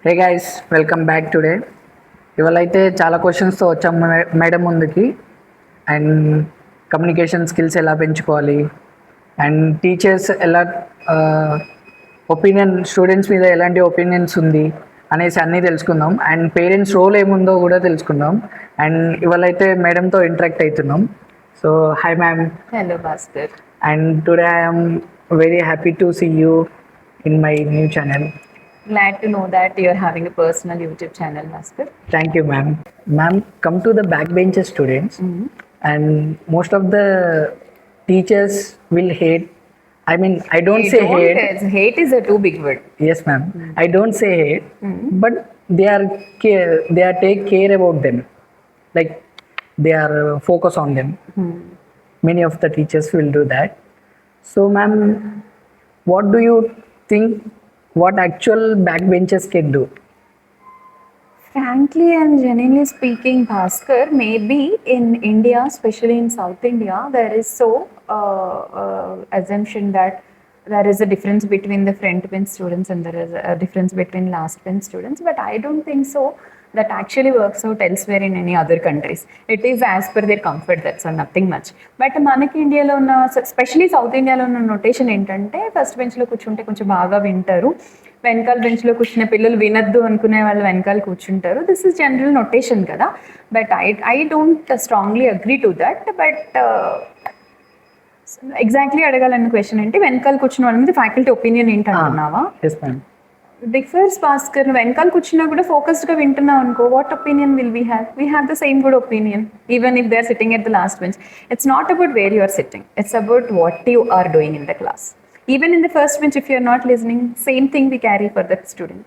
Hey guys, welcome back today. ఇవాళ అయితే చాలా క్వశ్చన్స్తో వచ్చాం మేడం ముందుకి. అండ్ కమ్యూనికేషన్ స్కిల్స్ ఎలా పెంచుకోవాలి, అండ్ టీచర్స్ ఎలా ఒపీనియన్ స్టూడెంట్స్ మీద ఎలాంటి ఒపీనియన్స్ ఉంది అనేసి అన్నీ తెలుసుకుందాం. అండ్ పేరెంట్స్ రోల్ ఏముందో కూడా తెలుసుకుందాం. అండ్ ఇవాళ అయితే మేడంతో ఇంటరాక్ట్ అవుతున్నాం. So hi ma'am. Hello, Bhaskar. And today I'm very happy to see you in my new channel. Glad to know that you're having a personal YouTube channel, Bhaskar. Thank you, ma'am. Ma'am, come to the backbencher students, and most of the teachers will hate. I mean, I don't say hate. Hate is a too big word. Yes, ma'am. I don't say hate, but they are take care about them, like they are focus on them. Many of the teachers will do that. So, ma'am, what do you think? What actual backbenchers can do? Frankly and genuinely speaking, Bhaskar, maybe in India, especially in South India, there is assumption that there is a difference between the front bench students and there is a difference between last bench students. But I don't think so. That actually works out elsewhere in any other countries. It is as per their comfort, that's all, nothing much. But మనకి ఇండియాలో ఉన్న especially south ఇండియాలో ఉన్న notation ఏంటంటే first బెంచ్లో కూర్చుంటే కొంచెం బాగా వింటారు, వెనకాల బెంచ్లో కూర్చున్న పిల్లలు వినద్దు అనుకునే వాళ్ళు వెనకాల కూర్చుంటారు. దిస్ ఇస్ జనరల్ నోటేషన్ కదా. But I don't strongly agree to that. But exactly అడగాలన్న క్వశ్చన్ ఏంటి, వెనకాల కూర్చున్న వాళ్ళ మీద ఫ్యాకల్టీ ఒపీనియన్ ఏంటంటున్నావా? డిఫర్స్ భాస్కర్. వెనకాల కూర్చున్నా కూడా ఫోకస్డ్గా వింటున్నావు అనుకో, what opinion will we have the same good opinion even if they are sitting at the last bench. It's not about where you are sitting, it's about what you are doing in the class. Even in the first bench, if you are not listening, same thing we carry for that student,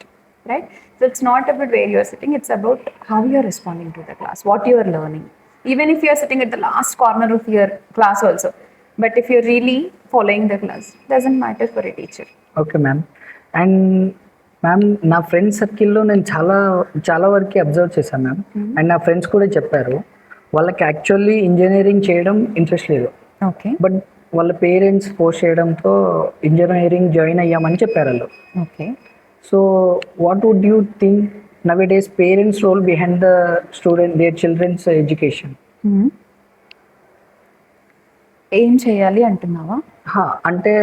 right? So it's not about where you are sitting, it's about how you are responding to the class, what you are learning. Even if you are sitting at the last corner of your class also, but if you're really following the class, doesn't matter for a teacher. Okay, ma'am. And ma'am, నా friends సర్కిల్లో నేను చాలా వరకు observe చేశాను ma'am. And నా friends కూడా చెప్పారు వాళ్ళకి యాక్చువల్లీ ఇంజనీరింగ్ చేయడం ఇంట్రెస్ట్ లేదు. ఓకే. బట్ వాళ్ళ పేరెంట్స్ ఫోర్స్ చేయడంతో ఇంజనీరింగ్ జాయిన్ అయ్యామని చెప్పారు వాళ్ళు. Okay. So what would you think nowadays parents role behind the student their children's education? ఏం చేయాలి అంటున్నావా? అంటే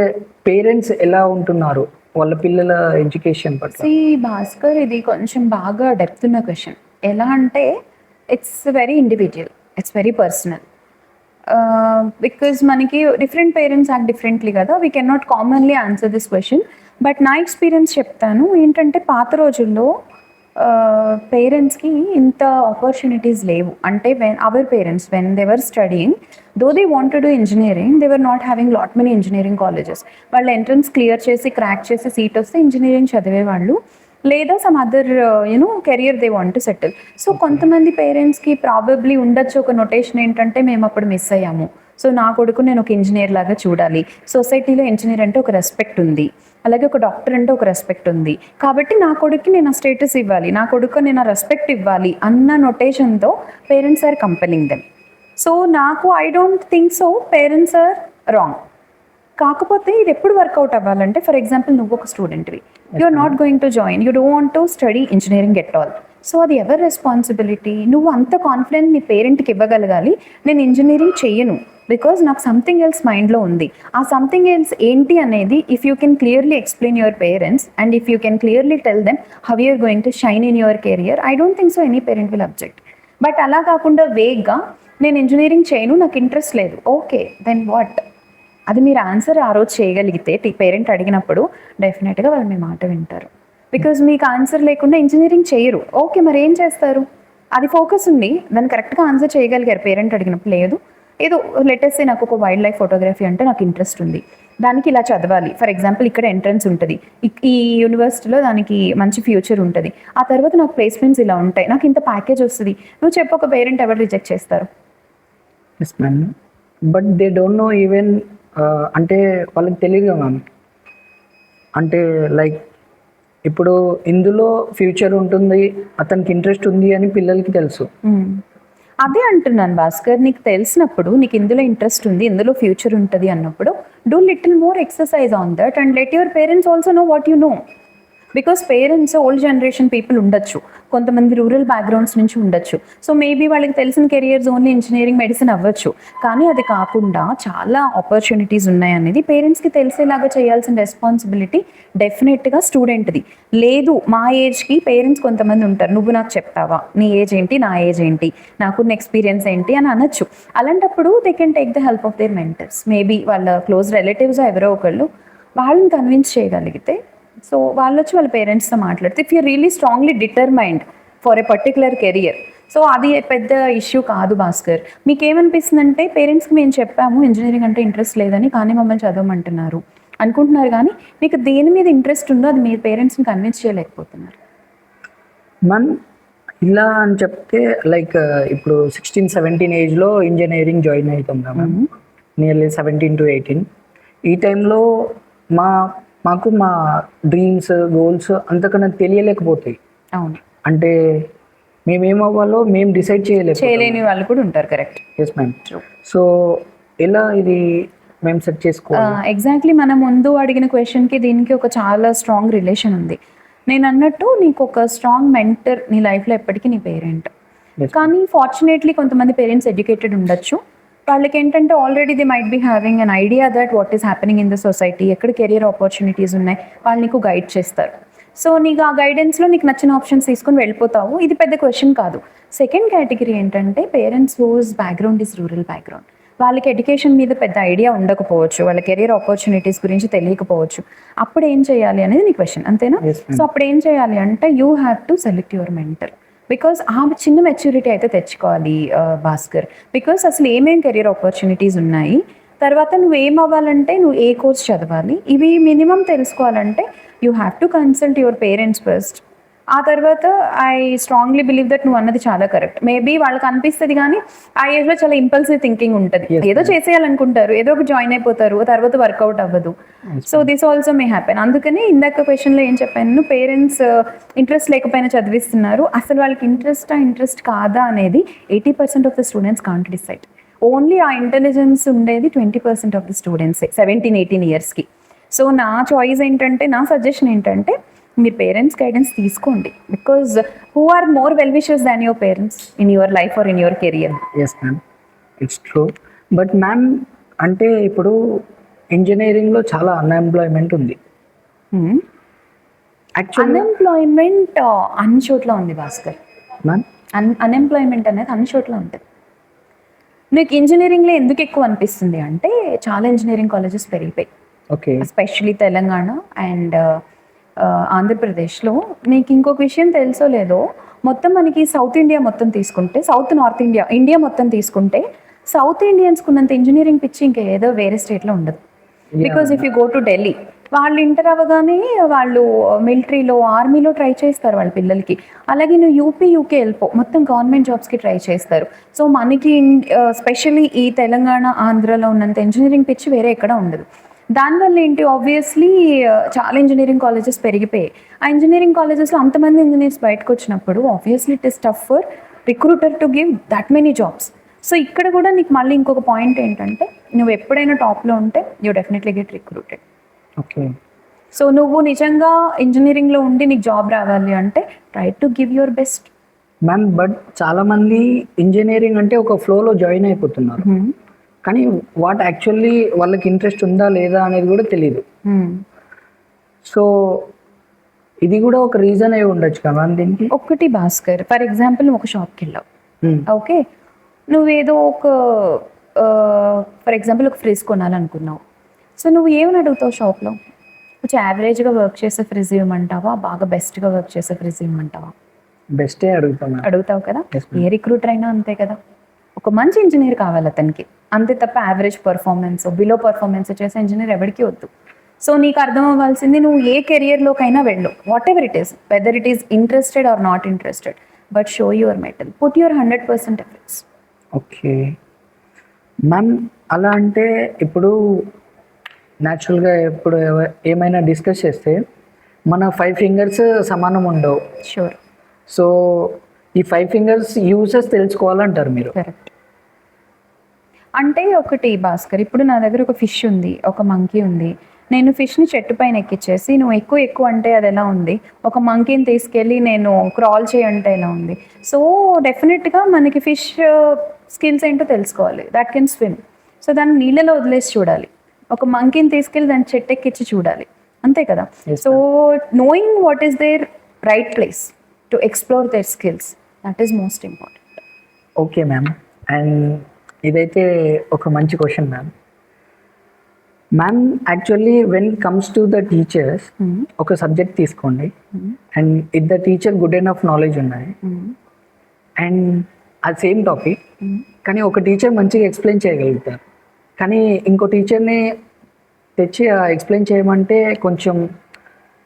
పేరెంట్స్ ఎలా ఉంటున్నారు వాళ్ళ పిల్లల ఎడ్యుకేషన్ పట్ల? భాస్కర్, ఇది కొంచెం బాగా డెప్త్ ఉన్న క్వశ్చన్. ఎలా అంటే it's very individual, it's very personal. Because మనకి డిఫరెంట్ పేరెంట్స్ యాక్ట్ డిఫరెంట్లీ కదా. We can not commonly answer this question. But నా ఎక్స్పీరియన్స్ చెప్తాను ఏంటంటే, పాత రోజుల్లో పేరెంట్స్కి ఇంత ఆపర్చునిటీస్ లేవు. అంటే our parents when they were studying, though they want to do engineering, they were not having lot many engineering colleges. వాళ్ళు ఎంట్రన్స్ క్లియర్ చేసి క్రాక్ చేసి సీట్ వస్తే ఇంజనీరింగ్ చదివేవాళ్ళు, లేదా some other career they want to settle. So కొంతమంది పేరెంట్స్కి probably ఉండొచ్చు ఒక నొటేషన్ ఏంటంటే, మేము అప్పుడు మిస్ అయ్యాము, సో నా కొడుకు నేను ఒక ఇంజనీర్ లాగా చూడాలి, సొసైటీలో ఇంజనీర్ అంటే ఒక రెస్పెక్ట్ ఉంది, అలాగే ఒక డాక్టర్ అంటే ఒక రెస్పెక్ట్ ఉంది, కాబట్టి నా కొడుక్కి నేను ఆ స్టేటస్ ఇవ్వాలి, నా కొడుకు నేను ఆ రెస్పెక్ట్ ఇవ్వాలి అన్న నొటేషన్తో parents are compelling them. So నాకు I don't think so parents are wrong. కాకపోతే ఇది ఎప్పుడు వర్కౌట్ అవ్వాలంటే, ఫర్ ఎగ్జాంపుల్ నువ్వు ఒక స్టూడెంట్వి, you are not going to join, you don't want to study engineering at all. So అది ఎవరి రెస్పాన్సిబిలిటీ? నువ్వు అంత కాన్ఫిడెంట్ నీ పేరెంట్కి ఇవ్వగలగాలి, నేను ఇంజనీరింగ్ చెయ్యను బికాజ్ నాకు సంథింగ్ ఎల్స్ మైండ్లో ఉంది. ఆ సంథింగ్ ఎల్స్ ఏంటి అనేది if you can clearly explain your parents and if you can clearly tell them how you are going to shine in your career, I don't think so any parent will object. But అలా కాకుండా వేగ్గా నేను engineering చేయను, నాకు interest లేదు, okay then what? అది మీరు answer ఆ రోజు చేయగలిగితే పేరెంట్ అడిగినప్పుడు డెఫినెట్గా వాళ్ళు మీ మాట వింటారు. బికాజ్ మీకు ఆన్సర్ లేకుండా ఇంజనీరింగ్ చేయరు, ఓకే మరి ఏం చేస్తారు? అది ఫోకస్ ఉంది, దాన్ని కరెక్ట్గా ఆన్సర్ చేయగలిగారు. పేరెంట్ అడిగినప్పుడు లేదు, ఏదో లెటెస్ట్ నాకు ఒక వైల్డ్ లైఫ్ ఫోటోగ్రఫీ అంటే నాకు ఇంట్రెస్ట్ ఉంది, దానికి ఇలా చదవాలి, ఫర్ ఎగ్జాంపుల్ ఇక్కడ ఎంట్రన్స్ ఉంటుంది, ఈ యూనివర్సిటీలో దానికి మంచి ఫ్యూచర్ ఉంటుంది, ఆ తర్వాత నాకు ప్లేస్మెంట్స్ ఇలా ఉంటాయి, నాకు ఇంత ప్యాకేజ్ వస్తుంది, నువ్వు చెప్పు ఒక పేరెంట్ ఎవరు రిజెక్ట్ చేస్తారు? But they don't know even, అంటే వాళ్ళకి తెలియదు మ్యామ్. అంటే లైక్ ఇప్పుడు ఇందులో ఫ్యూచర్ ఉంటుంది, అతనికి ఇంట్రెస్ట్ ఉంది అని పిల్లలకి తెలుసు. అదే అంటున్నాను భాస్కర్, నీకు తెలిసినప్పుడు నీకు ఇందులో ఇంట్రెస్ట్ ఉంది, ఇందులో ఫ్యూచర్ ఉంటుంది అన్నప్పుడు do little more exercise on that and let your parents also know what you know. Because parents old generation people ఉండొచ్చు, కొంతమంది రూరల్ బ్యాక్గ్రౌండ్స్ నుంచి ఉండొచ్చు. సో మేబీ వాళ్ళకి తెలిసిన కెరియర్స్ ఓన్లీ ఇంజనీరింగ్, మెడిసిన్ అవ్వచ్చు. కానీ అది కాకుండా చాలా ఆపర్చునిటీస్ ఉన్నాయనేది పేరెంట్స్కి తెలిసేలాగా చేయాల్సిన రెస్పాన్సిబిలిటీ డెఫినెట్గా స్టూడెంట్ది. లేదు మా ఏజ్కి పేరెంట్స్ కొంతమంది ఉంటారు, నువ్వు నాకు చెప్తావా, నీ ఏజ్ ఏంటి, నా ఏజ్ ఏంటి, నాకున్న ఎక్స్పీరియన్స్ ఏంటి అని అనొచ్చు. అలాంటప్పుడు they can take the help of their mentors. Maybe వాళ్ళ క్లోజ్ రిలేటివ్స్ ఎవరో ఒకళ్ళు వాళ్ళని కన్విన్స్ చేయగలిగితే, సో వాళ్ళు వచ్చి వాళ్ళ పేరెంట్స్తో మాట్లాడితే, if you really strongly determined for a particular career, so అది పెద్ద ఇష్యూ కాదు భాస్కర్. మీకు ఏమనిపిస్తుందంటే పేరెంట్స్కి మేము చెప్పాము ఇంజనీరింగ్ అంటే ఇంట్రెస్ట్ లేదని, కానీ మమ్మల్ని చదవమంటున్నారు అనుకుంటున్నారు, కానీ మీకు దేని మీద ఇంట్రెస్ట్ ఉందో అది మీ పేరెంట్స్ని కన్విన్స్ చేయలేకపోతున్నారు. మ్యామ్ ఇలా అని చెప్తే లైక్ ఇప్పుడు 16-17 ఏజ్లో ఇంజనీరింగ్ జాయిన్ అవుతాం కదా మ్యామ్, నియర్లీ 17 to 18. ఈ టైంలో మాకు మా డ్రీమ్స్, గోల్స్ అంతకన్నా తెలియలేకపోతాయి. అవును, అంటే మేమేమవ్వాలో మేము డిసైడ్ చేయలేని వాళ్ళు కూడా ఉంటారు. కరెక్ట్. Yes ma'am. సో ఎలా ఇది మేము సెట్ చేసుకోవాలి? ఎగ్జాక్ట్లీ మన ముందు అడిగిన క్వశ్చన్కి దీనికి ఒక చాలా స్ట్రాంగ్ రిలేషన్ ఉంది. నేను అన్నట్టు నీకు ఒక స్ట్రాంగ్ మెంటర్ నీ లైఫ్లో ఎప్పటికీ నీ పేరెంట్. కానీ ఫార్చునేట్లీ కొంతమంది పేరెంట్స్ ఎడ్యుకేటెడ్ ఉండొచ్చు, వాళ్ళకి ఏంటంటే already they might be having an idea that what is happening in the society, ఎక్కడ కెరియర్ ఆపర్చునిటీస్ ఉన్నాయి, వాళ్ళు నీకు గైడ్ చేస్తారు. సో నీకు ఆ గైడెన్స్లో నీకు నచ్చిన ఆప్షన్స్ తీసుకొని వెళ్ళిపోతావు, ఇది పెద్ద క్వశ్చన్ కాదు. సెకండ్ కేటగిరీ ఏంటంటే parents whose background is rural background, వాళ్ళకి ఎడ్యుకేషన్ మీద పెద్ద ఐడియా ఉండకపోవచ్చు, వాళ్ళ కెరియర్ ఆపర్చునిటీస్ గురించి తెలియకపోవచ్చు. అప్పుడు ఏం చేయాలి అనేది నీ క్వశ్చన్, అంతేనా? సో అప్పుడు ఏం చేయాలి అంటే you have to select your mentor. Because ఆ చిన్న మెచ్యూరిటీ అయితే తెచ్చుకోవాలి భాస్కర్. బికాస్ అసలు ఏమేమి కెరియర్ ఆపర్చునిటీస్ ఉన్నాయి, తర్వాత నువ్వు ఏం అవ్వాలంటే నువ్వు ఏ కోర్స్ చదవాలి, ఇవి మినిమం తెలుసుకోవాలంటే you have to consult your parents first. ఆ తర్వాత ఐ స్ట్రాంగ్లీ బిలీవ్ దట్ నువ్వు అన్నది చాలా కరెక్ట్. మేబీ వాళ్ళకి అనిపిస్తుంది, కానీ ఆ ఏజ్లో చాలా ఇంపల్సివ్ థింకింగ్ ఉంటుంది, ఏదో చేసేయాలనుకుంటారు, ఏదో ఒక జాయిన్ అయిపోతారు, తర్వాత వర్కౌట్ అవ్వదు. So this also may happen. అందుకని ఇందాక క్వశ్చన్లో ఏం చెప్పాను, పేరెంట్స్ ఇంట్రెస్ట్ లేకపోయినా చదివిస్తున్నారు, అసలు వాళ్ళకి ఇంట్రెస్ట్ కాదా అనేది 80% of the students can't decide. Only ఆ ఇంటెలిజెన్స్ ఉండేది 20% ఆఫ్ ద స్టూడెంట్స్ 17-18 ఇయర్స్కి. సో నా చాయిస్ ఏంటంటే, నా సజెషన్ ఏంటంటే మీరు పేరెంట్స్ గైడెన్స్ తీసుకోండి, because who are more well wishers than your parents in your life or in your career. Yes ma'am, it's true. But ma'am అంటే ఇప్పుడు ఇంజనీరింగ్లో చాలా అన్ఎంప్లాయ్మెంట్ ఉంది. అన్ఎంప్లాయ్మెంట్ అన్ని చోట్ల ఉంది భాస్కర్. మ్యామ్ అన్ఎంప్లాయ్మెంట్ అనేది అన్ని చోట్ల ఉంటుంది. నీకు ఇంజనీరింగ్లో ఎందుకు ఎక్కువ అనిపిస్తుంది అంటే చాలా ఇంజనీరింగ్ కాలేజెస్ పెరిగిపోయి, ఓకే, ఎస్పెషలీ తెలంగాణ అండ్ ఆంధ్రప్రదేశ్లో. నీకు ఇంకొక విషయం తెలుసో లేదో, మొత్తం మనకి సౌత్ ఇండియా మొత్తం తీసుకుంటే, సౌత్ నార్త్ ఇండియా మొత్తం తీసుకుంటే, సౌత్ ఇండియన్స్కి ఉన్నంత ఇంజనీరింగ్ పిచ్చి ఇంకా ఏదో వేరే స్టేట్లో ఉండదు. Because if you go to Delhi, వాళ్ళు ఇంటర్ అవ్వగానే వాళ్ళు మిలిటరీలో, ఆర్మీలో ట్రై చేస్తారు వాళ్ళ పిల్లలకి. అలాగే నువ్వు యూకే వెళ్ళిపో, మొత్తం గవర్నమెంట్ జాబ్స్కి ట్రై చేస్తారు. సో మనకి స్పెషల్లీ ఈ తెలంగాణ, ఆంధ్రాలో ఉన్నంత ఇంజనీరింగ్ పిచ్చి వేరే ఎక్కడ ఉండదు. దానివల్ల ఏంటి, ఆబ్వియస్లీ చాలా ఇంజనీరింగ్ కాలేజెస్ పెరిగిపోయాయి. ఆ ఇంజనీరింగ్ కాలేజెస్లో అంతమంది ఇంజనీర్స్ బయటకు వచ్చినప్పుడు obviously it is tough for recruiter to give that many jobs. So ఇక్కడ కూడా నీకు మళ్ళీ ఇంకొక పాయింట్ ఏంటంటే, నువ్వు ఎప్పుడైనా టాప్లో ఉంటే you definitely get recruited. Okay. So నువ్వు నిజంగా ఇంజనీరింగ్లో ఉండి నీకు జాబ్ రావాలి అంటే try to give your best. Ma'am but చాలామంది ఇంజనీరింగ్ అంటే ఒక ఫ్లోలో జాయిన్ అయిపోతున్నారు, కానీ వాట్ యాక్చువల్లీ వాళ్ళకి ఇంట్రెస్ట్ ఉందా లేదా అనేది కూడా తెలియదు. సో ఇది కూడా ఒక రీజన్ అయి ఉండొచ్చు కదా దీనికి. ఒకటి భాస్కర్, ఫర్ ఎగ్జాంపుల్ నువ్వు ఒక షాప్కి వెళ్ళావు, ఓకే, నువ్వేదో ఒక ఫర్ ఎగ్జాంపుల్ ఒక ఫ్రిడ్జ్ కొనాలనుకున్నావు. సో నువ్వు ఏమని అడుగుతావు షాప్లో? కొంచెం యావరేజ్గా వర్క్ చేసే ఫ్రిడ్జ్ ఇవ్వమంటావా, బాగా బెస్ట్గా వర్క్ చేసే ఫ్రిడ్జ్ ఇవ్వమంటావా? బెస్టే అడుగుతావు కదా. ఏ రిక్రూటర్ అయినా అంతే కదా, ఒక మంచి ఇంజనీర్ కావాలి అతనికి, అంతే తప్ప యావరేజ్ పర్ఫార్మెన్స్, బిలో పర్ఫార్మెన్స్ చేసే ఇంజనీర్ ఎవరికి వద్దు. సో నీకు అర్థం అవ్వాల్సింది, నువ్వు ఏ కెరియర్లోకైనా వెళ్ళు, whatever it is, whether it is interested or not interested, but show your mettle, put your 100% efforts. Okay ma'am, అలా అంటే ఇప్పుడు న్యాచురల్గా ఇప్పుడు ఏమైనా డిస్కస్ చేస్తే మన 5 ఫింగర్స్ సమానం ఉండవు. షూర్. సో ఈ 5 ఫింగర్స్ యూజెస్ తెలుసుకోవాలంటారు మీరు? కరెక్ట్. అంటే ఒకటి భాస్కర్, ఇప్పుడు నా దగ్గర ఒక ఫిష్ ఉంది, ఒక మంకీ ఉంది, నేను ఫిష్ని చెట్టు పైన ఎక్కిచ్చేసి నువ్వు ఎక్కువ ఎక్కువ అంటే అది ఎలా ఉంది, ఒక మంకీని తీసుకెళ్ళి నేను క్రాల్ చేయంటే ఎలా ఉంది. సో డెఫినెట్గా మనకి ఫిష్ స్కిల్స్ ఏంటో తెలుసుకోవాలి. దట్ కెన్ స్విమ్, సో దాన్ని నీళ్ళలో వదిలేసి చూడాలి. ఒక మంకీని తీసుకెళ్ళి దాన్ని చెట్టు ఎక్కించి చూడాలి, అంతే కదా. So knowing what is their right place to explore their skills, that is most important. Okay ma'am. And ఇదైతే ఒక మంచి question ma'am. Ma'am actually when comes to the teachers, ఒక సబ్జెక్ట్ తీసుకోండి and it the teacher good enough knowledge ఉన్నాయి and అది same topic, కానీ ఒక teacher మంచిగా ఎక్స్ప్లెయిన్ చేయగలుగుతారు, కానీ ఇంకో టీచర్ని తెచ్చి ఎక్స్ప్లెయిన్ చేయమంటే కొంచెం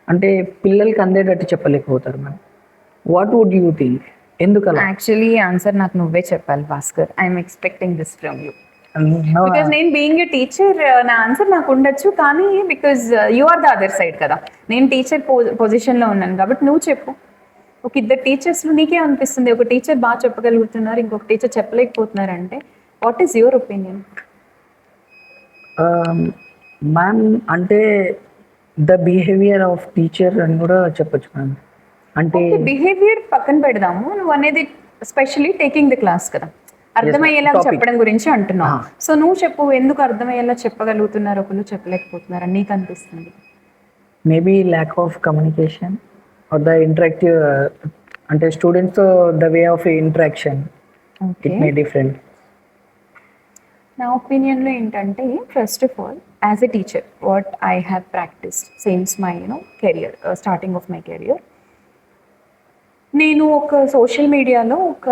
అంటే పిల్లలకి అందేటట్టు చెప్పలేకపోతారు ma'am. What would you think? ఎందుకలా? యాక్చువల్లీ ఆన్సర్ నాకు నువ్వే చెప్పాలి Bhaskar. I'm expecting this from you. No, because నేను బీయింగ్ ఏ టీచర్ నా ఆన్సర్ నాకు ఉండొచ్చు, కానీ because you are the other side కదా. నేను టీచర్ పొజిషన్లో ఉన్నాను కాబట్టి నువ్వు చెప్పు. ఒక ఇద్దరు టీచర్స్లో నీకే అనిపిస్తుంది ఒక టీచర్ బాగా చెప్పగలుగుతున్నారు, ఇంకొక టీచర్ చెప్పలేకపోతున్నారు అంటే what is your opinion? Ma'am అంటే ద బిహేవియర్ ఆఫ్ టీచర్ అని కూడా చెప్పొచ్చు మ్యామ్. అంటే బిహేవియర్ పక్కన పెడదాము, నువ్వు అనేది స్పెషలీ టేకింగ్ ది క్లాస్ కదా, అర్థమయ్యేలా topic. చెప్పడం గురించి అంటున్నావు. సో నువ్వు చెప్పు, ఎందుకు అర్థమయ్యేలా చెప్పగలుగుతున్నారు ఒకళ్ళు చెప్పలేకపోతున్నారు అని నీకు అనిపిస్తుంది? Maybe lack of communication or the interactive, అంటే స్టూడెంట్స్తో the way of interaction it may different. నా ఒపీనియన్లో ఏంటంటే, first of all as a teacher what I have practiced since my career, starting of my career, నేను ఒక social మీడియాలో ఒక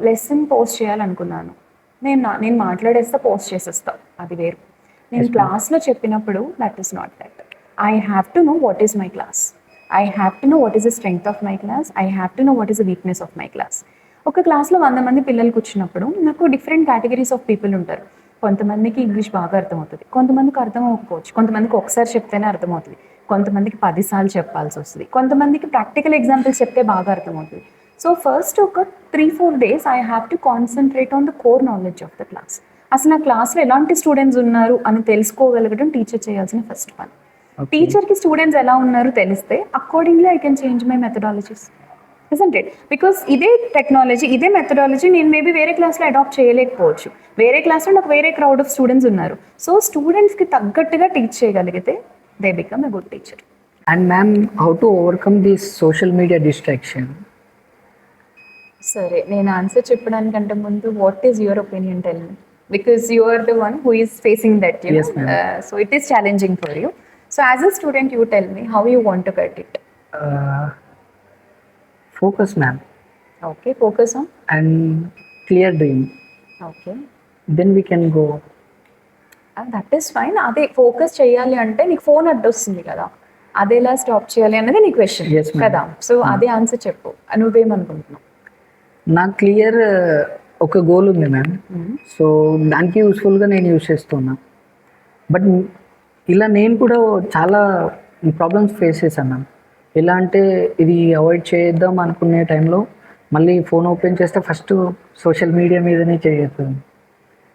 lesson post చేయాలనుకున్నాను. నేను మాట్లాడేస్తా, పోస్ట్ చేసేస్తా, అది వేరు. నేను క్లాస్లో చెప్పినప్పుడు that is not that. I have to know what is my class, I have to know what is the strength of my class, I have to know what is the weakness of my class. ఒక క్లాస్లో 100 మంది పిల్లలు కూర్చున్నప్పుడు నాకు different categories of people ఉంటారు. కొంతమందికి English బాగా అర్థమవుతుంది, కొంతమందికి అర్థం అవ్వకపోవచ్చు, కొంతమందికి ఒకసారి చెప్తేనే అర్థమవుతుంది, కొంతమందికి 10 సార్లు చెప్పాల్సి వస్తుంది, కొంతమందికి ప్రాక్టికల్ ఎగ్జాంపుల్స్ చెప్తే బాగా అర్థమవుతుంది. సో ఫస్ట్ ఒక 3-4 days I have to concentrate on the core knowledge of the class. అసలు ఆ క్లాస్లో ఎలాంటి స్టూడెంట్స్ ఉన్నారు అని తెలుసుకోగలగడం టీచర్ చేయాల్సిన ఫస్ట్ పని. టీచర్కి స్టూడెంట్స్ ఎలా ఉన్నారు తెలిస్తే accordingly I can change my methodologies, isn't it? Because ఇదే టెక్నాలజీ, ఇదే మెథడాలజీ నేను మేబీ వేరే క్లాస్లో అడాప్ట్ చేయలేకపోవచ్చు. వేరే క్లాస్లో నాకు వేరే క్రౌడ్ ఆఫ్ స్టూడెంట్స్ ఉన్నారు. సో స్టూడెంట్స్కి తగ్గట్టుగా టీచ్ చేయగలిగితే they become a good teacher. And ma'am, how to overcome this social media distraction? సరే, నేను ఆన్సర్ చెప్పడానికంటే ముందు what is your opinion? Tell me, because you are the one who is facing that, you Yes, no. ma'am. So it is challenging for you. So as a student you tell me how you want to cut it. Focus ma'am, okay, focus on, and clear dream, okay, then we can go. That is fine. అదే focus చేయాలి అంటే నీకు phone అడ్డొస్తుంది కదా, అది ఎలా stop చేయాలి అనేది నీ క్వశ్చన్ Yes, ma'am. కదా. సో అదే ఆన్సర్ చెప్పు, నువ్వేమనుకుంటున్నావు? నాకు క్లియర్ ఒక గోల్ ఉంది మ్యామ్. సో దానికి యూస్ఫుల్గా నేను యూస్ చేస్తున్నా. బట్ ఇలా నేను కూడా చాలా ప్రాబ్లమ్స్ ఫేస్ చేశాను మ్యామ్. ఎలా అంటే ఇది అవాయిడ్ చేద్దాం అనుకునే టైంలో మళ్ళీ ఫోన్ ఓపెన్ చేస్తే ఫస్ట్ సోషల్ మీడియా మీదనే చేస్తుంది.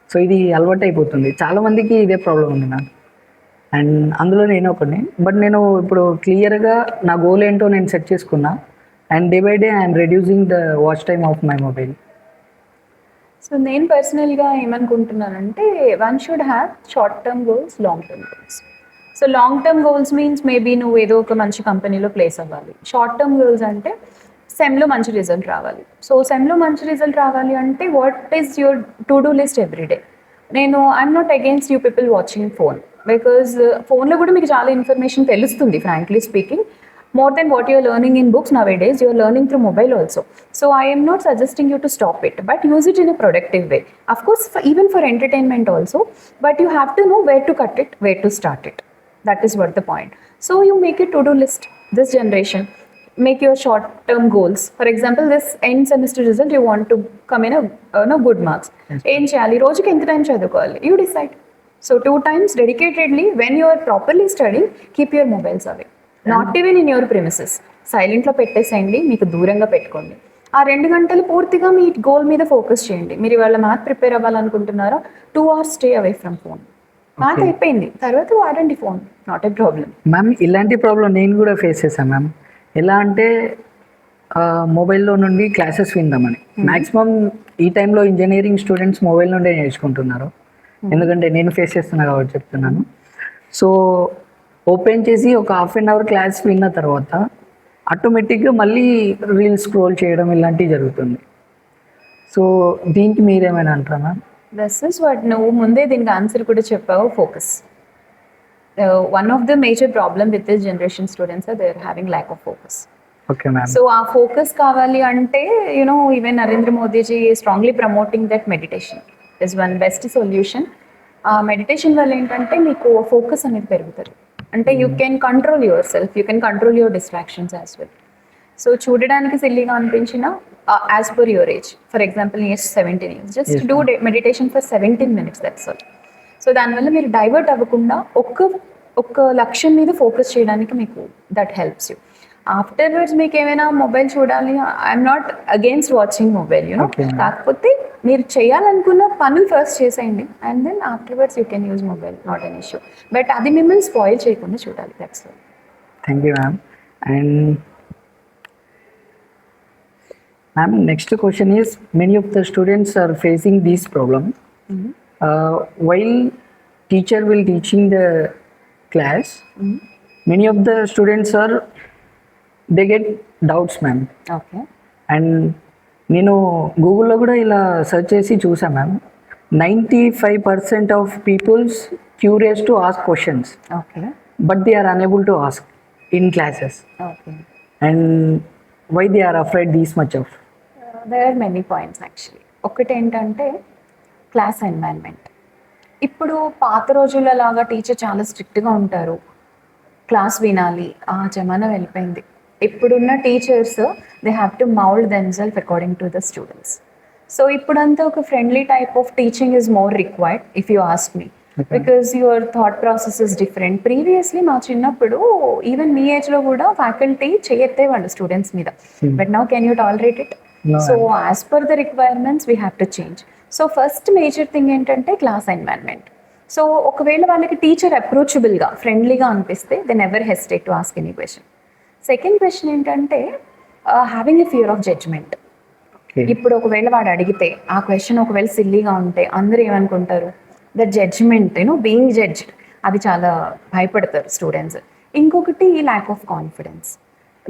సో ఇది అలవాటు అయిపోతుంది. చాలామందికి ఇదే ప్రాబ్లం ఉంది మ్యామ్, అండ్ అందులో నేను ఒకటి. బట్ నేను ఇప్పుడు క్లియర్గా నా గోల్ ఏంటో నేను సెట్ చేసుకున్నా, and day by day I'm reducing the watch time of my mobile. So నేను పర్సనల్గా ఏమనుకుంటున్నానంటే, one should have short term goals, long term goals. So long term goals means maybe నువ్వు ఏదో ఒక మంచి కంపెనీలో ప్లేస్ అవ్వాలి. షార్ట్ టర్మ్ గోల్స్ అంటే సెమ్లో మంచి రిజల్ట్ రావాలి. సో సెమ్లో మంచి రిజల్ట్ రావాలి అంటే what is your to do list everyday? నేను I'm not against you people watching phone, because ఫోన్లో కూడా మీకు చాలా ఇన్ఫర్మేషన్ తెలుస్తుంది, frankly speaking. More than what you're learning in books nowadays, you're learning through mobile also. So I am not suggesting you to stop it, but use it in a productive way. Of course, even for entertainment also, but you have to know where to cut it, where to start it. That is what the point. So you make a to-do list. This generation, make your short-term goals. For example, this end semester result, you want to come in a good marks. Em cheyali rojuki enta time chadukovali, you decide. So 2 times dedicatedly, when you are properly studying, keep your mobiles away. Not even in your premises, సైలెంట్లో పెట్టేసేయండి, మీకు దూరంగా పెట్టుకోండి. ఆ 2 గంటలు పూర్తిగా మీ goal మీద focus చేయండి. మీరు ఇవాళ మ్యాథ్ ప్రిపేర్ అవ్వాలనుకుంటున్నారా, 2 hours stay away from phone. పాత అయిపోయింది, తర్వాత వాడండి phone, not a problem. Ma'am ఇలాంటి ప్రాబ్లం నేను కూడా ఫేస్ చేశాను మ్యామ్. ఎలా అంటే మొబైల్లో నుండి క్లాసెస్ విందామని, మ్యాక్సిమం ఈ టైంలో ఇంజనీరింగ్ స్టూడెంట్స్ మొబైల్ నుండే నేర్చుకుంటున్నారు. ఎందుకంటే నేను ఫేస్ చేస్తున్నా కాబట్టి చెప్తున్నాను. సో ఓపెన్ చేసి ఒక హాఫ్ అన్ అవర్ క్లాస్ విన్న తర్వాత ఆటోమేటిక్గా మళ్ళీ రీల్స్ స్క్రోల్ చేయడం ఇలాంటివి జరుగుతుంది. సో దీనికి మీరేమైనా అంటారా మ్యామ్? దస్ ఇస్ వాట్, నువ్వు ముందే దీనికి ఆన్సర్ కూడా చెప్పావు, focus. One of the major problem with this generation students they are having lack of focus. Okay ma'am. So ఆ ఫోకస్ కావాలి అంటే even Narendra Modiji strongly promoting that meditation is one best solution. ఆ meditation వల్ల ఏంటంటే మీకు focus అనేది పెరుగుతుంది. అంటే you can control your self, you can control your distractions as well. So చూడడానికి సిల్లీగా అనిపించిన as per your age, for example నీ age 17 years, just do meditation for 17 minutes, that's all. So దానివల్ల మీరు డైవర్ట్ అవ్వకుండా ఒక్క లక్ష్యం మీద ఫోకస్ చేయడానికి మీకు దట్ హెల్ప్స్ యూ. ఆఫ్టర్వర్డ్స్ మీకు ఏమైనా మొబైల్ చూడాలి, I'm not against watching mobile, కాకపోతే మీరు చేయాలనుకున్న పనులు ఫస్ట్ చేసేయండి and then afterwards you can use mobile, not an issue. But అది మిమ్మల్ని స్పాయిల్ చేయకుండా చూడాలి, that's all. Thank you ma'am. అండ్ ma'am, next question is, many of the students are facing this problem. While teacher will teaching the class, many of the students they get doubts ma'am. Okay. And నేను గూగుల్లో కూడా ఇలా search చేసి చూసా మ్యామ్, 95% of peoples curious to ask questions, okay. But they are unable to ask in classes. Okay. And why they are afraid these much of? There are many points actually. ఒకటి ఏంటంటే class environment. ఇప్పుడు పాత రోజుల లాగా teacher చాలా స్ట్రిక్ట్గా ఉంటారు, class వినాలి, ఆ జమానా వెళ్ళిపోయింది. ఇప్పుడున్న teachers they have to mould themself according to the students. So ఇప్పుడంతా ఒక friendly type of teaching is more required if you ask me, because your thought process is different. Previously మా చిన్నప్పుడు ఈవెన్ మీ ఏజ్లో కూడా ఫ్యాకల్టీ చేయెత్తేవాళ్ళు స్టూడెంట్స్ మీద, but now can you tolerate it? So as per the requirements we have to change. So first major thing ఏంటంటే class environment. So ఒకవేళ వాళ్ళకి teacher అప్రోచబుల్గా ఫ్రెండ్లీగా అనిపిస్తే they never hesitate to ask any question. Second question ఏంటంటే having a fear of judgement. ఇప్పుడు ఒకవేళ వాడు అడిగితే ఆ క్వశ్చన్ ఒకవేళ సిల్లీగా ఉంటే అందరూ ఏమనుకుంటారు, దట్ జడ్జ్మెంట్ బీయింగ్ జడ్జ్డ్, అది చాలా భయపడతారు స్టూడెంట్స్. ఇంకొకటి ల్యాక్ ఆఫ్ కాన్ఫిడెన్స్,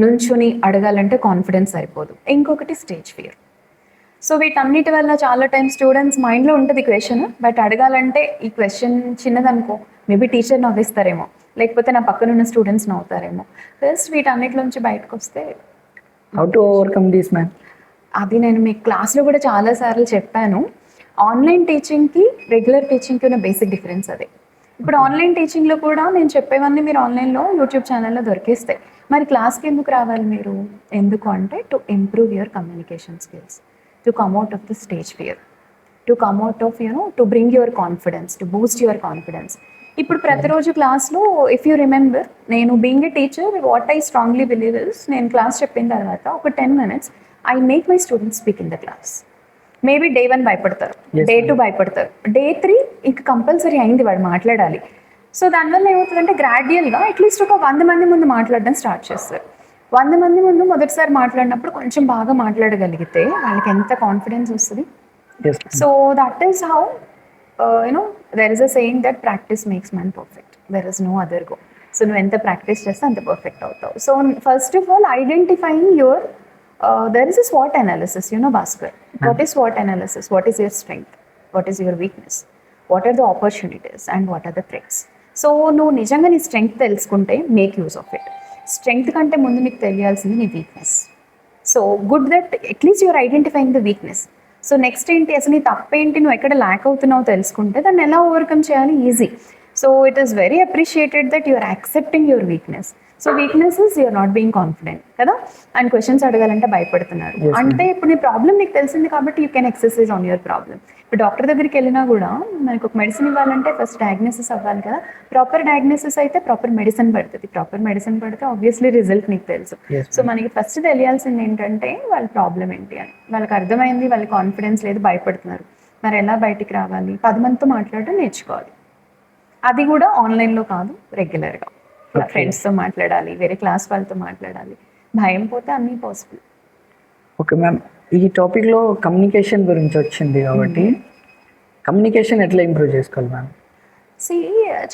నుంచుని అడగాలంటే కాన్ఫిడెన్స్ సరిపోదు. ఇంకొకటి స్టేజ్ ఫియర్. సో వీటన్నిటి వల్ల చాలా టైం స్టూడెంట్స్ మైండ్లో ఉంటుంది క్వశ్చన్, బట్ అడగాలంటే ఈ క్వశ్చన్ చిన్నదనుకో, మేబీ టీచర్ నవ్విస్తారేమో, లేకపోతే నా పక్కన ఉన్న స్టూడెంట్స్ నవ్వుతారేమో. ఫస్ట్ వీటన్నిటిలోంచి బయటకు వస్తే how to overcome this ma'am? అది నేను మీ క్లాస్లో కూడా చాలాసార్లు చెప్పాను. ఆన్లైన్ టీచింగ్కి రెగ్యులర్ టీచింగ్కి ఉన్న బేసిక్ డిఫరెన్స్ అదే. ఇప్పుడు ఆన్లైన్ టీచింగ్లో కూడా నేను చెప్పేవన్నీ మీరు ఆన్లైన్లో యూట్యూబ్ ఛానల్లో దొరికేస్తాయి. మరి క్లాస్కి ఎందుకు రావాలి మీరు? ఎందుకు అంటే to improve your communication skills, to come out of the stage fear, to come out off to bring your confidence, to Boost your confidence. ఇప్పుడు ప్రతిరోజు క్లాస్లో ఇఫ్ యూ రిమెంబర్, నేను being a teacher what I strongly believe is, నేను class చెప్పిన తర్వాత ఒక 10 minutes I make my students speak in the class. Maybe day 1 భయపడతారు, day 2 భయపడతారు, day 3 ఇంక కంపల్సరీ అయింది వాడు మాట్లాడాలి. సో దానివల్ల ఏమవుతుందంటే గ్రాడ్యువల్గా అట్లీస్ట్ ఒక 100 మంది ముందు మాట్లాడడం స్టార్ట్ చేస్తారు. 100 మంది ముందు మొదటిసారి మాట్లాడినప్పుడు కొంచెం బాగా మాట్లాడగలిగితే వాళ్ళకి ఎంత కాన్ఫిడెన్స్ వస్తుంది. So that is how there is a saying that practice makes man perfect. There is no other go. So నువ్వు ఎంత ప్రాక్టీస్ చేస్తే అంత పర్ఫెక్ట్ అవుతావు. So first of all identifying your there is a SWOT analysis, Bhaskar. What is SWOT analysis? What is your strength? What is your weakness? What are the opportunities and what are the threats? సో నువ్వు నిజంగా నీ strength తెలుసుకుంటే make use of it. Strength కంటే ముందు నీకు తెలియాల్సింది నీ weakness. So good that at least you're identifying the weakness. So next ఏంటి, అసలు నీ తప్పేంటి, నువ్వు ఎక్కడ ల్యాక్ అవుతున్నావు తెలుసుకుంటే దాన్ని ఎలా ఓవర్కమ్ చేయాలి easy. So it is very appreciated that you're accepting your weakness. So weaknesses you're not being confident కదా, అండ్ క్వశ్చన్స్ అడగాలంటే భయపడుతున్నారు అంటే ఇప్పుడు నీ ప్రాబ్లం నీకు తెలిసింది కాబట్టి you can exercise on your problem. ఇప్పుడు డాక్టర్ దగ్గరికి వెళ్ళినా కూడా మనకు ఒక మెడిసిన్ ఇవ్వాలంటే ఫస్ట్ డయాగ్నోసిస్ అవ్వాలి కదా. ప్రాపర్ డయాగ్నోసిస్ అయితే ప్రాపర్ మెడిసిన్ పడుతుంది, ప్రాపర్ మెడిసిన్ పడితే ఆబ్వియస్లీ రిజల్ట్ నీకు తెలుసు. సో మనకి ఫస్ట్ తెలియాల్సింది ఏంటంటే వాళ్ళ ప్రాబ్లం ఏంటి అని. వాళ్ళకి అర్థమైంది, వాళ్ళకి కాన్ఫిడెన్స్ లేదు, భయపడుతున్నారు, మరి ఎలా బయటికి రావాలి? 10 మందితో మాట్లాడడం నేర్చుకోవాలి. అది కూడా ఆన్లైన్లో కాదు, రెగ్యులర్గా Okay. ఫ్రెండ్స్తో మాట్లాడాలి, వేరే క్లాస్ వాళ్ళతో మాట్లాడాలి. భయం పోతే అన్నీ పాసిబుల్. ఓకే మ్యామ్, ఈ టాపిక్లో కమ్యూనికేషన్ గురించి వచ్చింది కాబట్టి కమ్యూనికేషన్ ఎట్లా ఇంప్రూవ్ చేసుకోవాలి మ్యామ్? సి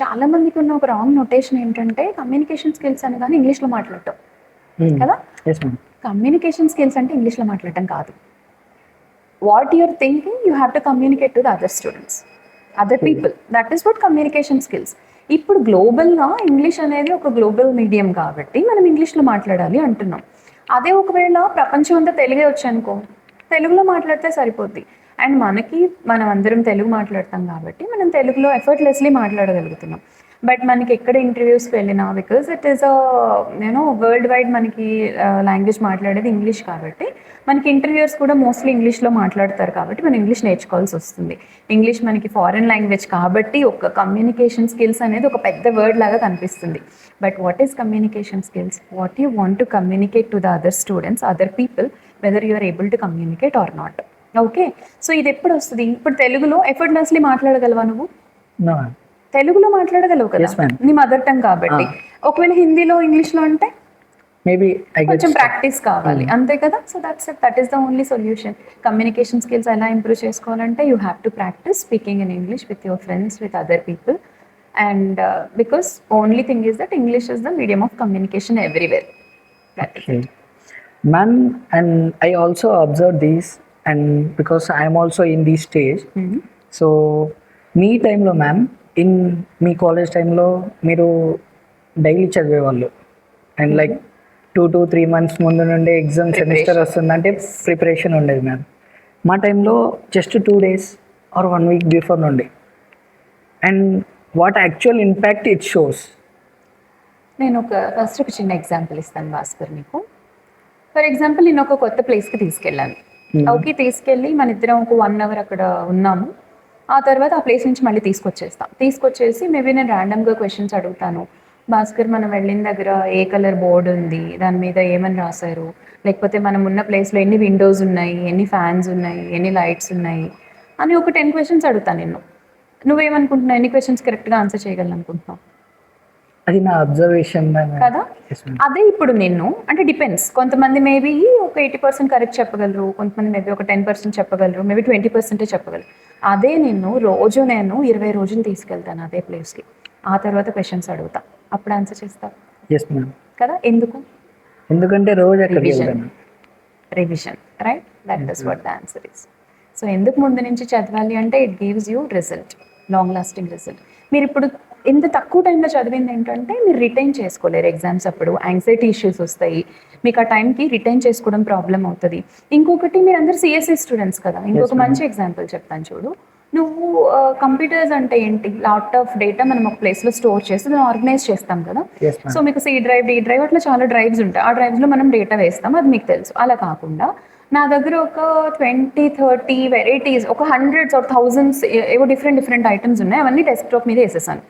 చాలా మందికి ఉన్న ఒక రాంగ్ నోటేషన్ ఏంటంటే కమ్యూనికేషన్ స్కిల్స్ అనగానే ఇంగ్లీష్లో మాట్లాడటం కదా. Yes ma'am. కమ్యూనికేషన్ స్కిల్స్ అంటే ఇంగ్లీష్లో మాట్లాడటం కాదు. What you're thinking you have to communicate to the other students, other people. That is what communication skills. ఇప్పుడు గ్లోబల్గా ఇంగ్లీష్ అనేది ఒక గ్లోబల్ మీడియం కాబట్టి మనం ఇంగ్లీష్లో మాట్లాడాలి అంటున్నాం. అదే ఒకవేళ ప్రపంచం అంతా తెలుగే వచ్చనుకో, తెలుగులో మాట్లాడితే సరిపోద్ది. అండ్ మనం అందరం తెలుగు మాట్లాడతాం కాబట్టి మనం తెలుగులో ఎఫర్ట్లెస్లీ మాట్లాడగలుగుతున్నాం. బట్ మనకి ఎక్కడ ఇంటర్వ్యూస్కి వెళ్ళినా, because it is world wide మనకి లాంగ్వేజ్ మాట్లాడేది ఇంగ్లీష్ కాబట్టి మనకి ఇంటర్వ్యూస్ కూడా మోస్ట్లీ ఇంగ్లీష్లో మాట్లాడతారు కాబట్టి మనం ఇంగ్లీష్ నేర్చుకోవాల్సి వస్తుంది. ఇంగ్లీష్ మనకి ఫారెన్ లాంగ్వేజ్ కాబట్టి ఒక కమ్యూనికేషన్ స్కిల్స్ అనేది ఒక పెద్ద వర్డ్ లాగా కనిపిస్తుంది. But what is communication skills? What you want to communicate to the other students, other people, whether you are able to communicate or not. Okay, so ఇది ఎప్పుడు వస్తుంది? ఇప్పుడు తెలుగులో ఎఫర్ట్లెస్లీ మాట్లాడగలవా నువ్వు? No ma'am. తెలుగులో మాట్లాడగలవు కదా, Yes, ma'am. నీ మదర్ టంగ్ కాబట్టి. ఒకవేళ హిందీలో, ఇంగ్లీష్లో అంటే మేబీ ఐ గెట్ కొంచెం ప్రాక్టీస్ కావాలి, అంతే కదా. So that is the only solution. Communication skills ఎలా ఇంప్రూవ్ చేసుకోవాలంటే you have to practice speaking in English with your friends, with other people. And because only thing is that English is the medium of communication everywhere. Ma'am, and I also observe these, and because I'm also in దీ stage. So మీ టైంలో ma'am, మీ college టైంలో మీరు daily చదివేవాళ్ళు, and like 2 to 3 months ముందు నుండి exam semester వస్తుందంటే preparation ఉండేది ma'am. మా టైంలో just 2 days or 1 week before నుండి, and what actual impact it shows. నేను ఫస్ట్ ఒక చిన్న ఎగ్జాంపుల్ ఇస్తాను భాస్కర్ నీకు. ఫర్ ఎగ్జాంపుల్ నేను ఒక కొత్త ప్లేస్కి తీసుకెళ్ళాను. ఓకే, తీసుకెళ్ళి మన ఇద్దరం ఒక 1 hour అక్కడ ఉన్నాము. ఆ తర్వాత ఆ ప్లేస్ నుంచి మళ్ళీ తీసుకొచ్చేసి మేబీ నేను ర్యాండమ్గా క్వశ్చన్స్ అడుగుతాను. భాస్కర్, మనం వెళ్ళిన దగ్గర ఏ కలర్ బోర్డు ఉంది, దాని మీద ఏమని రాశారు, లేకపోతే మనం ఉన్న ప్లేస్లో ఎన్ని విండోస్ ఉన్నాయి, ఎన్ని ఫ్యాన్స్ ఉన్నాయి, ఎన్ని లైట్స్ ఉన్నాయి అని ఒక 10 questions అడుగుతాను నేను. నువ్వేమనుకుంటున్నావు, ఎన్ని క్వశ్చన్స్ కరెక్ట్గా ఆన్సర్ చేయగలను అనుకుంటున్నావు? అది నా అబ్జర్వేషన్ కదా. అదే ఇప్పుడు నేను అంటే డిపెండ్స్, కొంతమంది మేబీ ఒక 80% కరెక్ట్ చెప్పగలరు, కొంతమంది మేబీ ఒక 10% చెప్పగలరు, మేబీ 20% చెప్పగలరు. అదే నేను 20 రోజులు తీసుకెళ్తాను అదే ప్లేస్కి, ఆ తర్వాత క్వశ్చన్స్ అడుగుతా, అప్పుడు ఆన్సర్ చేస్తావు కదా. ఎందుకంటే రోజు అక్కడికి వెళ్తాను. Revision, right? That is what the answer is. So ఎందుకు ముందు నుంచి చదవాలి అంటే it gives you result, long lasting result. మీరు ఇప్పుడు ఇంత తక్కువ టైంలో చదివింది ఏంటంటే మీరు రిటైన్ చేసుకోలేరు. ఎగ్జామ్స్ అప్పుడు యాంగ్జైటీ ఇష్యూస్ వస్తాయి, మీకు ఆ టైంకి రిటైన్ చేసుకోవడం ప్రాబ్లం అవుతుంది. ఇంకొకటి, మీరు అందరు సిఎస్సి స్టూడెంట్స్ కదా. ఇంకొక మంచి ఎగ్జాంపుల్ చెప్తాను చూడు. నువ్వు కంప్యూటర్స్ అంటే ఏంటి? లాట్ ఆఫ్ డేటా మనం ఒక ప్లేస్లో స్టోర్ చేసి దాన్ని ఆర్గనైజ్ చేస్తాం కదా. సో మీకు C drive, D drive అట్లా చాలా డ్రైవ్స్ ఉంటాయి. ఆ డ్రైవ్స్లో మనం డేటా వేస్తాం, అది మీకు తెలుసు. అలా కాకుండా నా దగ్గర ఒక 20-30 వెరైటీస్, ఒక 100s or 1000s ఏవో డిఫరెంట్ ఐటమ్స్ ఉన్నాయి. అవన్నీ డెస్క్టాప్ మీద వేసేసాను.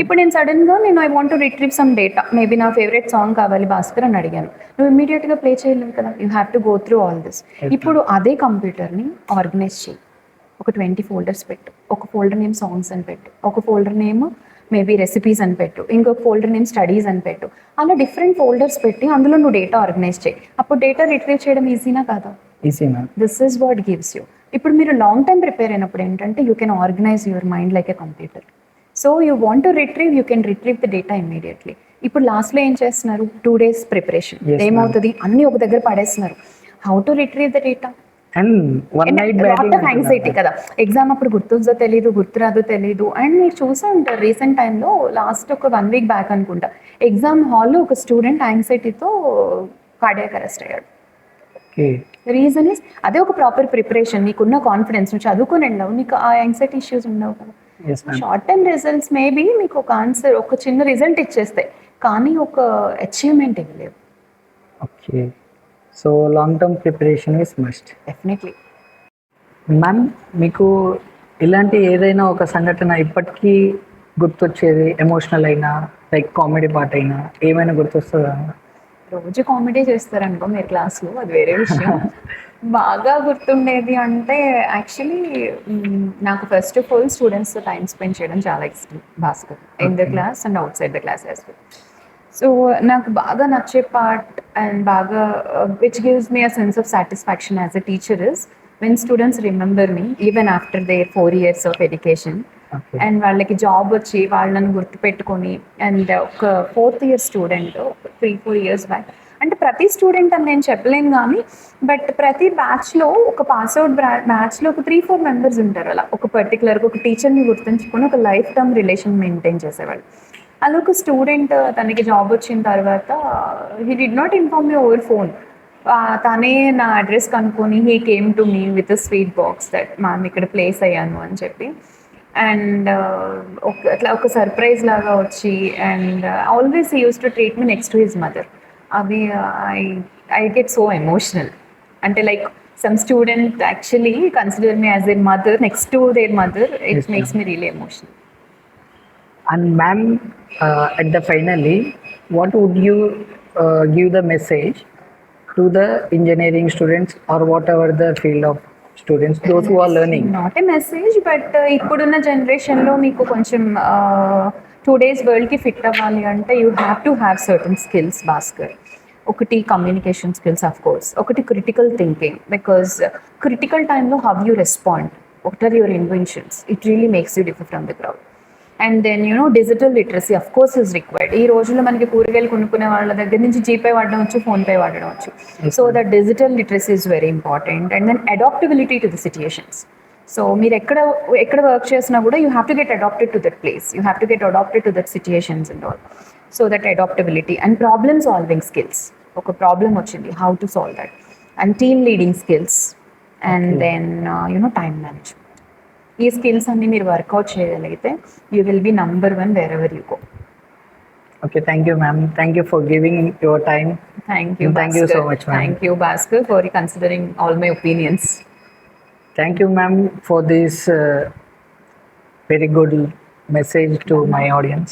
ఇప్పుడు నేను సడన్గా I want to retrieve some data, maybe నా ఫేవరెట్ సాంగ్ కావాలి భాస్కర్ అని అడిగాను. నువ్వు ఇమీడియట్గా ప్లే చేయలేవు కదా, you have to go through all this. ఇప్పుడు అదే కంప్యూటర్ని ఆర్గనైజ్ చేయి, ఒక 20 folders పెట్టు. ఒక ఫోల్డర్ నేమ్ సాంగ్స్ అని పెట్టు, ఒక ఫోల్డర్ నేమ్ మేబీ రెసిపీస్ అని పెట్టు, ఇంకొక ఫోల్డర్ నేమ్ స్టడీస్ అని పెట్టు. అలా డిఫరెంట్ ఫోల్డర్స్ పెట్టి అందులో నువ్వు డేటా ఆర్గనైజ్ చేయి. అప్పుడు డేటా రిట్రీవ్ చేయడం ఈజీనా కాదా? This is what gives you. ఇప్పుడు మీరు లాంగ్ టైం ప్రిపేర్ అయినప్పుడు ఏంటంటే you can organise your mind like a computer. So you want to retrieve, you can retrieve the data immediately. ఇప్పుడు లాస్ట్లో ఏం చేస్తున్నారు? 2 days ప్రిపరేషన్. ఏమవుతుంది? అన్నీ ఒక దగ్గర పడేస్తున్నారు. How to retrieve the data? Anxiety కదా. ఎగ్జామ్ అప్పుడు గుర్తుందో తెలీదు, గుర్తురాదో తెలీదు. అండ్ మీరు చూసే ఉంటారు రీసెంట్ టైంలో, లాస్ట్ ఒక 1 week బ్యాక్ అనుకుంటా, ఎగ్జామ్ హాల్లో ఒక స్టూడెంట్ యాంగ్జైటీతో కార్డియాక్ అరెస్ట్ అయ్యాడు. రీజన్ ఇస్ అదే ఒక ప్రాపర్ ప్రిపరేషన్. నీకున్న కాన్ఫిడెన్స్, నువ్వు చదువుకొని వెళ్ళావు, నీకు ఆ యాంగ్జైటీ ఇష్యూస్ ఉండవు కదా. షార్ట్ టైం రిజల్ట్స్ మేబీ మీకు ఒక ఆన్సర్, ఒక చిన్న రిజల్ట్ ఇచ్చేస్తాయి, కానీ ఒక అచీవ్మెంట్ ఇవ్వలేవు. Okay, so long term preparation is must. Definitely. Ma'am, మీకు ఇలాంటి ఏదైనా ఒక సంఘటన ఇప్పటికీ గుర్తొచ్చేది, ఎమోషనల్ అయినా లైక్ కామెడీ పార్ట్ అయినా ఏమైనా గుర్తొస్తుందా? రోజు కామెడీ చేస్తారనుకో మీరు క్లాస్లో, అది వేరే విషయం. బాగా గుర్తుండేది అంటే యాక్చువల్లీ నాకు ఫస్ట్ ఆఫ్ ఆల్ స్టూడెంట్స్తో టైం స్పెండ్ చేయడం చాలా ఇష్టం Bhaskar, in the Okay. Class and outside the class as well. So నాకు బాగా నచ్చే పార్ట్ అండ్ బాగా which gives me a sense of satisfaction as a teacher is when students remember me even after their 4 years of education Okay. And వాళ్ళకి job వచ్చి వాళ్ళని గుర్తుపెట్టుకొని and ఒక 4th year student 3-4 years back, అంటే ప్రతి student అని నేను చెప్పలేను కానీ బట్ ప్రతి బ్యాచ్లో ఒక పాస్అవుట్ బ్యాచ్లో ఒక 3-4 మెంబర్స్ ఉంటారు. అలా ఒక పర్టికులర్గా ఒక టీచర్ని గుర్తుంచుకొని ఒక లైఫ్ టర్మ్ రిలేషన్ మెయింటైన్ చేసేవాళ్ళు. అలా ఒక స్టూడెంట్ తనకి జాబ్ వచ్చిన తర్వాత he did not inform me over phone. తనే నా అడ్రస్ కనుక్కొని he came to me with sweet box that ma'am ఇక్కడ ప్లేస్ అయ్యాను అని చెప్పి. అండ్ అట్లా ఒక సర్ప్రైజ్ లాగా వచ్చి and always he use to treat me next to his mother. అవి ఐ గెట్ సో ఎమోషనల్. అంటే like some student actually consider me as a mother next to their mother. Yes, it makes ma'am. Me really emotional. And ma'am, at the finally, what would you give the message to the engineering students or whatever the field of students, those who are learning? Not a message but ఇప్పుడున్న జనరేషన్లో మీకు కొంచెం today's వరల్డ్కి fit అవ్వాలి అంటే you have to have certain skills Bhaskar. ఒకటి communication skills of course, ఒకటి critical thinking, because critical టైంలో how you respond, what are your inventions, it really makes you differ from the crowd. And then digital literacy of course is required. ఈ రోజుల్లో మనకి కూరగాయలు కొనుక్కునే వాళ్ళ దగ్గర నుంచి జీపే వాడడం వచ్చు, ఫోన్పే వాడడం వచ్చు. So that digital literacy is very important. And then adaptability to the situations. So మీరు ఎక్కడ వర్క్ చేసినా కూడా you have to get adapted to that place, you have to get adapted to that situations and all. So that adaptability and problem solving skills. ఒక problem వచ్చింది, how to solve that. And team leading skills. And then time management. ఈ skills అన్ని మీరు work out చేయగలిగితే you will be number 1 wear ever you go. Okay, thank you, ma'am. Thank you for giving your time. Thank you, Thank you so much, ma'am. Thank you, Bhaskar, for considering all my opinions. Thank you, ma'am, for this very good message to my audience.